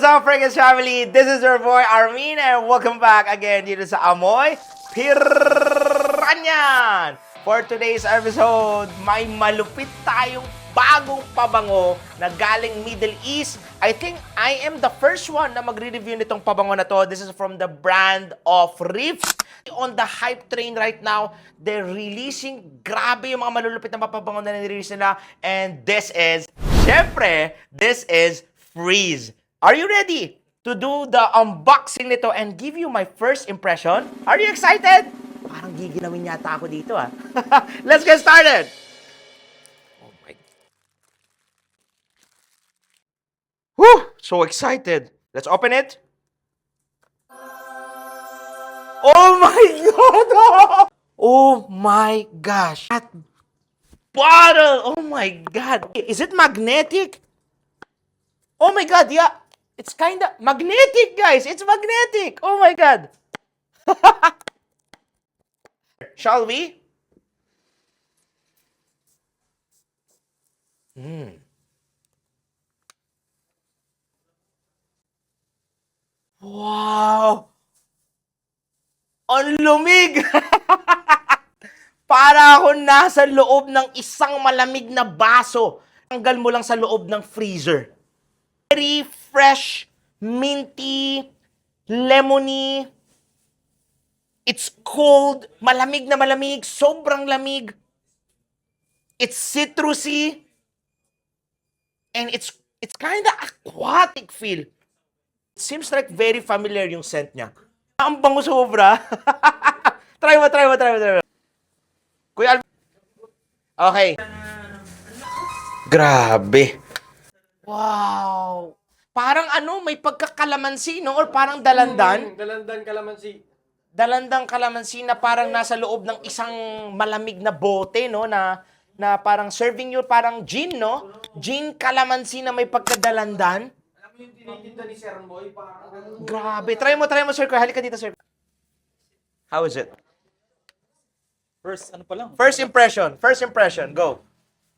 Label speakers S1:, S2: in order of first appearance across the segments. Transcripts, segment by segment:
S1: What's up, Fragrance family? This is your boy Armin and welcome back again dito sa Amoy Piranyan. For today's episode, may malupit tayong bagong pabango na galing Middle East. I think I am the first one na magre-review nitong pabango na to. This is from the brand of Riiffs. On the hype train right now, they're releasing, grabe yung mga malulupit na pabango na nire-release nila. And this is, syempre, this is Freeze. Are you ready to do the unboxing nito and give you my first impression? Are you excited? Parang giginawin yata ako dito ah. Let's get started! Oh my... Whew! So excited. Let's open it. Oh my God! Oh my gosh! That bottle! Oh my God! Is it magnetic? Oh my God, yeah. It's kinda magnetic, guys. It's magnetic. Oh my God. Shall we? Wow! Ang lumig! Para ako nasa loob ng isang malamig na baso. Tanggal mo lang sa loob ng freezer. Very fresh, minty, lemony. It's cold, malamig na malamig, sobrang lamig. It's citrusy. And it's kind of aquatic feel. It seems like very familiar yung scent niya. Ang bango sobra. Try mo. Kuya Alvin. Okay. Grabe. Wow! Parang ano, may pagkakalamansi, no? Or parang dalandan.
S2: Dalandan kalamansi.
S1: Dalandang kalamansi na parang nasa loob ng isang malamig na bote, no? Na parang serving you parang gin, no? Gin kalamansi na may pagkadalandan.
S2: Alam mo yung tinitinda ni Sir Boy? Parang...
S1: Grabe. Try mo, Sir. Halika dito, Sir. How is it?
S3: First, ano pa lang?
S1: First impression. Go.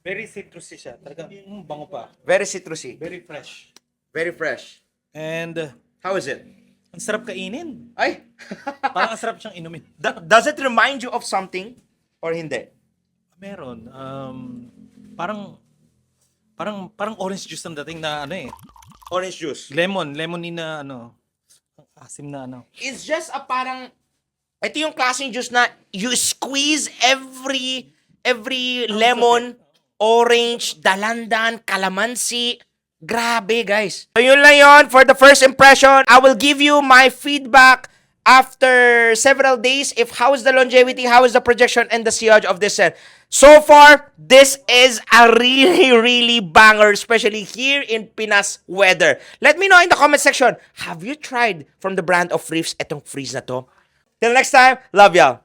S3: Very citrusy siya. Talaga, bango pa.
S1: Very citrusy.
S3: Very fresh.
S1: Very fresh.
S3: And,
S1: How is it?
S3: ang sarap kainin.
S1: Ay!
S3: Parang ang sarap siyang inumin.
S1: Does it remind you of something? Or hindi?
S3: Meron. Parang orange juice ang dating na ano eh.
S1: Orange juice.
S3: Lemony na ano. Asim na ano.
S1: It's just a parang, ito yung klaseng juice na you squeeze every lemon, orange, dalandan, calamansi. Grabe, guys. So yun lang yun for the first impression. I will give you my feedback after several days if how is the longevity, how is the projection, and the sillage of this scent. So far, this is a really banger, especially here in Pinas weather. Let me know in the comment section, have you tried from the brand of Riiffs etong Freeze na to? Till next time, love y'all.